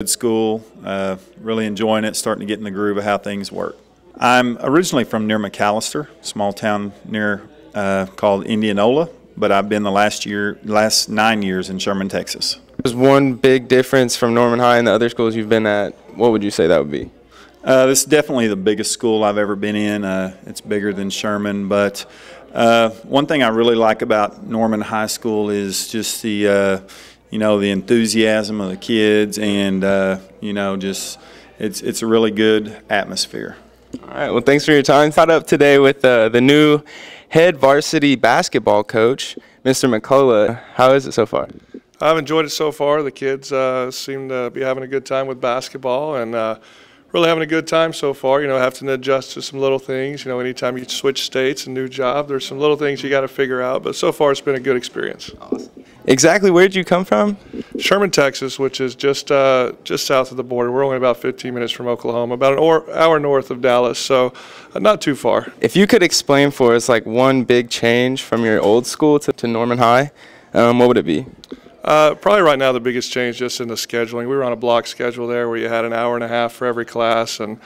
Good school, really enjoying it, starting to get in the groove of how things work. I'm originally from near McAlester, small town near called Indianola, but I've been the last 9 years in Sherman, Texas. There's one big difference from Norman High and the other schools you've been at. What would you say that would be? This is definitely the biggest school I've ever been in. It's bigger than Sherman, but one thing I really like about Norman High School is just the the enthusiasm of the kids, and just it's a really good atmosphere. All right. Well, thanks for your time. Caught up today with the new head varsity basketball coach, Mr. McCullough. How is it so far? I've enjoyed it so far. The kids seem to be having a good time with basketball, and really having a good time so far. Having to adjust to some little things. Anytime you switch states, a new job, there's some little things you got to figure out. But so far, it's been a good experience. Awesome. Exactly where did you come from? Sherman, Texas, which is just south of the border. We're only about 15 minutes from Oklahoma, about an hour north of Dallas, so not too far. If you could explain for us like one big change from your old school to Norman High, what would it be? Probably right now the biggest change just in the scheduling. We were on a block schedule there where you had an hour and a half for every class and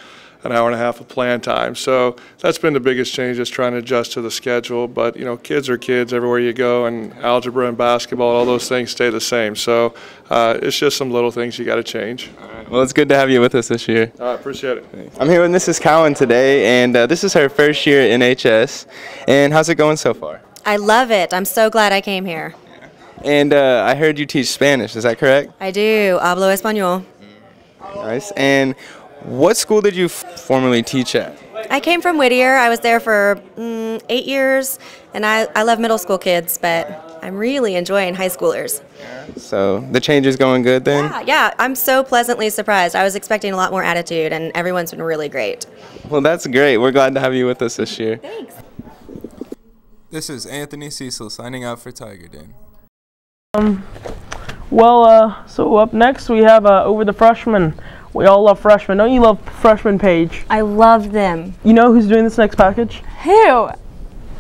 an hour and a half of plan time. So that's been the biggest change, just trying to adjust to the schedule. But, kids are kids everywhere you go, and algebra and basketball, all those things stay the same. So it's just some little things you got to change. All right. Well, it's good to have you with us this year. I appreciate it. I'm here with Mrs. Cowan today, and this is her first year at NHS. And how's it going so far? I love it. I'm so glad I came here. And I heard you teach Spanish, is that correct? I do. Hablo español. Nice. And what school did you formerly teach at? I came from Whittier. I was there for 8 years, and I love middle school kids, but I'm really enjoying high schoolers. So the change is going good then? Yeah, I'm so pleasantly surprised. I was expecting a lot more attitude, and everyone's been really great. Well, that's great. We're glad to have you with us this year. Thanks. This is Anthony Cecil signing out for Tiger Den. So up next we have Over the Freshmen. We all love freshmen. Don't you love freshmen, Paige? I love them. You know who's doing this next package? Who?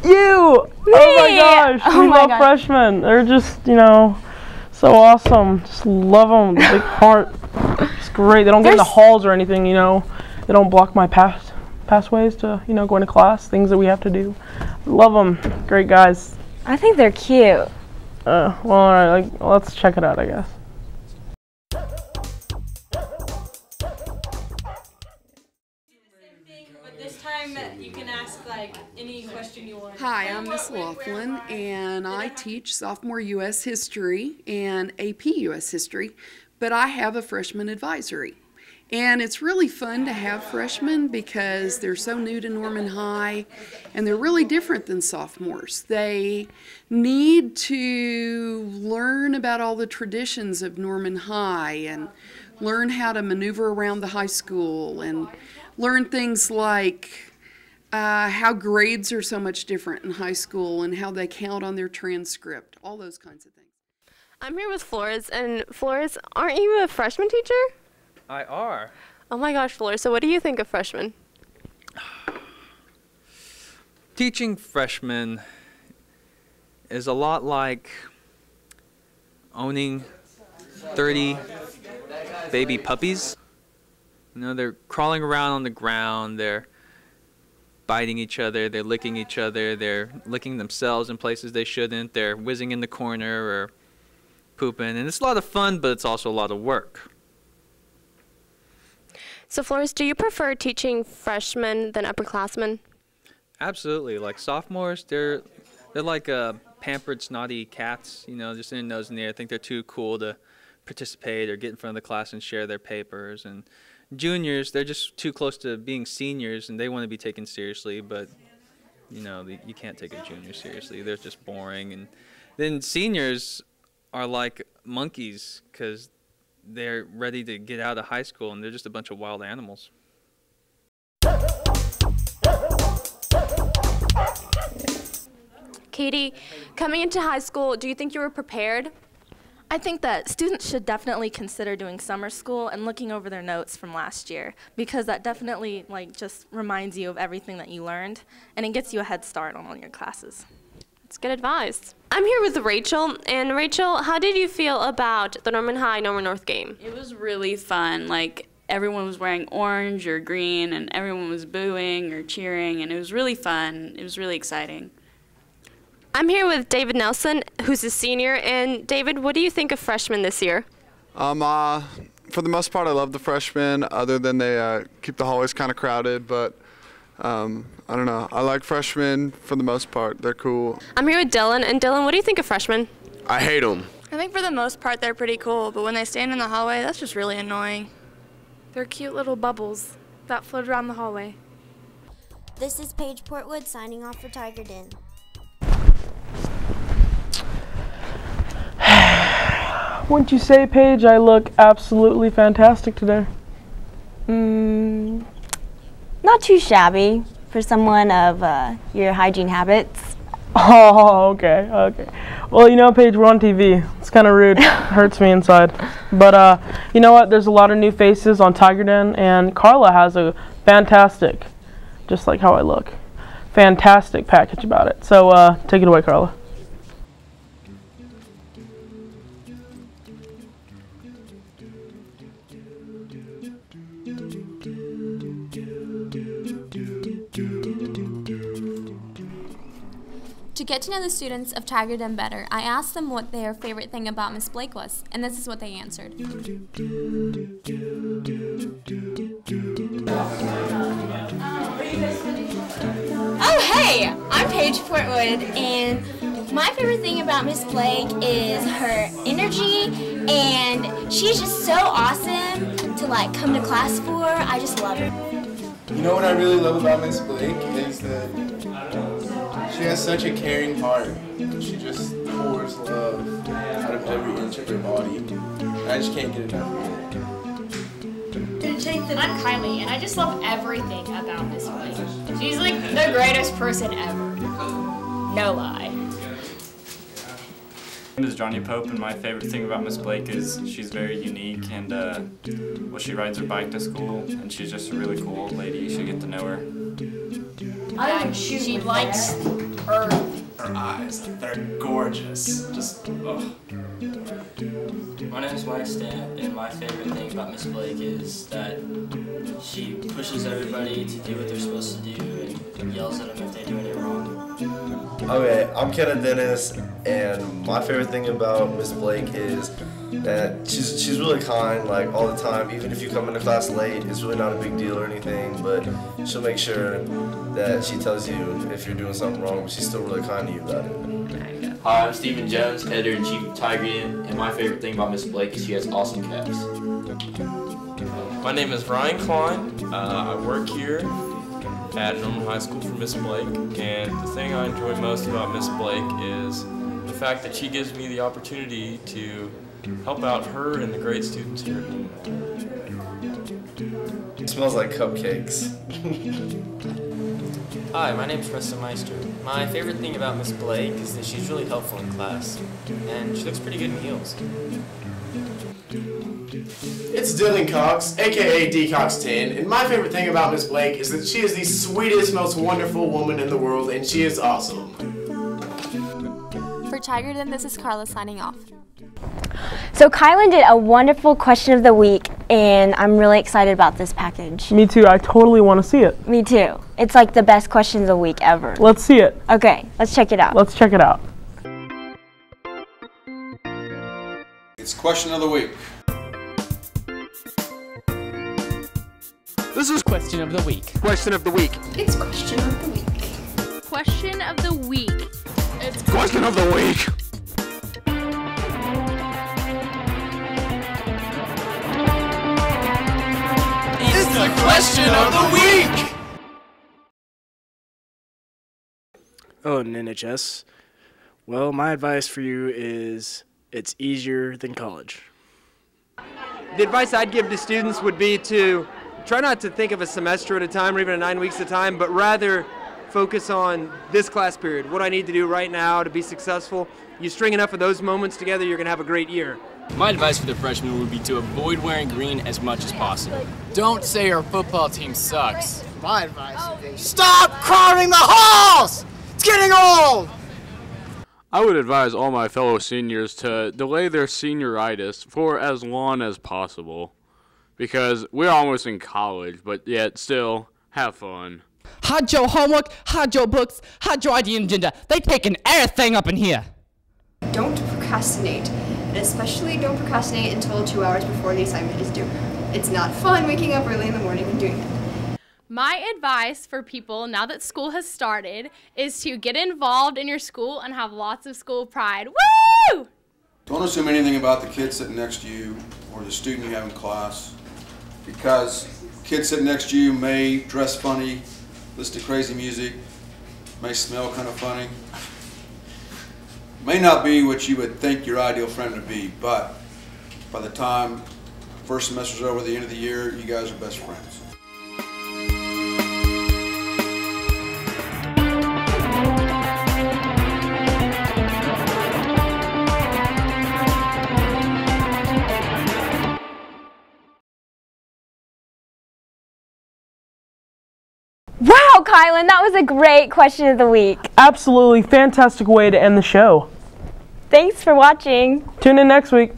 You! Me! Oh my gosh, Oh we my love gosh. freshmen. They're just, so awesome. Just love them. The big heart. It's great. They don't get in the halls or anything, They don't block my pathways to, going to class, things that we have to do. Love them. Great guys. I think they're cute. Well, all right, let's check it out, I guess. But this time you can ask any question you want. Hi, I'm Miss Laughlin, and I teach sophomore U.S. history and AP U.S. history, but I have a freshman advisory. And it's really fun to have freshmen because they're so new to Norman High, and they're really different than sophomores. They need to learn about all the traditions of Norman High and learn how to maneuver around the high school and learn things like how grades are so much different in high school and how they count on their transcript, all those kinds of things. I'm here with Flores, and Flores, aren't you a freshman teacher? I are. Oh my gosh, Flores, so what do you think of freshmen? Teaching freshmen is a lot like owning 30 baby puppies. They're crawling around on the ground, they're biting each other, they're licking each other, they're licking themselves in places they shouldn't, they're whizzing in the corner or pooping, and it's a lot of fun, but it's also a lot of work. So Flores, do you prefer teaching freshmen than upperclassmen? Absolutely. Like sophomores, they're like pampered, snotty cats, just in their nose in the air. I think they're too cool to participate or get in front of the class and share their papers. And juniors, they're just too close to being seniors, and they want to be taken seriously, but you can't take a junior seriously. They're just boring. And then seniors are like monkeys because they're ready to get out of high school, and they're just a bunch of wild animals. Katie, coming into high school, do you think you were prepared? I think that students should definitely consider doing summer school and looking over their notes from last year, because that definitely just reminds you of everything that you learned, and it gets you a head start on all your classes. That's good advice. I'm here with Rachel, and Rachel, how did you feel about the Norman High Norman North game? It was really fun. Like, everyone was wearing orange or green, and everyone was booing or cheering, and it was really fun. It was really exciting. I'm here with David Nelson, who's a senior, and David, what do you think of freshmen this year? For the most part, I love the freshmen, other than they keep the hallways kind of crowded, but I don't know. I like freshmen for the most part. They're cool. I'm here with Dylan, and Dylan, what do you think of freshmen? I hate them. I think for the most part they're pretty cool, but when they stand in the hallway, that's just really annoying. They're cute little bubbles that float around the hallway. This is Paige Portwood signing off for Tiger Den. Wouldn't you say, Paige, I look absolutely fantastic today? Not too shabby for someone of your hygiene habits. Oh, okay. Well, you know, Paige, we're on TV. It's kind of rude. It hurts me inside. But you know what? There's a lot of new faces on Tiger Den, and Carla has a fantastic, just like how I look, fantastic package about it. So take it away, Carla. To get to know the students of Tiger Den better, I asked them what their favorite thing about Miss Blake was, and this is what they answered. Oh, hey! I'm Paige Portwood, and my favorite thing about Miss Blake is her energy, and she's just so awesome to like come to class for. I just love her. You know what I really love about Miss Blake is that she has such a caring heart. She just pours love out of every inch of her body. I just can't get enough of her. I'm Kylie, and I just love everything about Miss Blake. She's like the greatest person ever. No lie. My name is Johnny Pope, and my favorite thing about Miss Blake is she's very unique, and well, she rides her bike to school, and she's just a really cool old lady. You should get to know her. She likes her eyes. They're gorgeous. Just, ugh. My name is Mike Stamp, and my favorite thing about Miss Blake is that she pushes everybody to do what they're supposed to do and yells at them if they do any wrong. Okay, I'm Kenneth Dennis, and my favorite thing about Miss Blake is that she's really kind, like all the time. Even if you come into class late, it's really not a big deal or anything, but she'll make sure that she tells you if you're doing something wrong, but she's still really kind to you about it. Hi, I'm Stephen Jones, editor-in-chief of Tiger Den, and my favorite thing about Miss Blake is she has awesome caps. My name is Ryan Klein. I work here at Norman High School for Miss Blake, and the thing I enjoy most about Miss Blake is the fact that she gives me the opportunity to help out her and the great students here at Norman. It smells like cupcakes. Hi, my name is Preston Meister. My favorite thing about Miss Blake is that she's really helpful in class, and she looks pretty good in heels. It's Dylan Cox, aka DCox10, and my favorite thing about Miss Blake is that she is the sweetest, most wonderful woman in the world, and she is awesome. For Tiger Den, this is Carla signing off. So Kylan did a wonderful question of the week, and I'm really excited about this package. Me too. I totally want to see it. Me too. It's like the best questions of the week ever. Let's see it. Okay, let's check it out. Let's check it out. It's question of the week. This is question of the week. Question of the week. It's question of the week. Question of the week. It's question of the week. It's the question of the week. Oh, an NHS. Well, my advice for you is it's easier than college. The advice I'd give to students would be to try not to think of a semester at a time or even 9 weeks at a time, but rather focus on this class period, what I need to do right now to be successful. You string enough of those moments together, you're going to have a great year. My advice for the freshmen would be to avoid wearing green as much as possible. Don't say our football team sucks. My advice is stop crowding the halls! It's getting old! I would advise all my fellow seniors to delay their senioritis for as long as possible, because we're almost in college, but yet still have fun. Hide your homework, hide your books, hide your ID and agenda. They taking everything up in here. Don't procrastinate, and especially don't procrastinate until 2 hours before the assignment is due. It's not fun waking up early in the morning and doing it. My advice for people now that school has started is to get involved in your school and have lots of school pride. Woo! Don't assume anything about the kid sitting next to you or the student you have in class, because kids sitting next to you may dress funny, listen to crazy music, may smell kind of funny, may not be what you would think your ideal friend would be, but by the time first semester's over, the end of the year, you guys are best friends. Wow, Kylan, that was a great question of the week. Absolutely fantastic way to end the show. Thanks for watching. Tune in next week.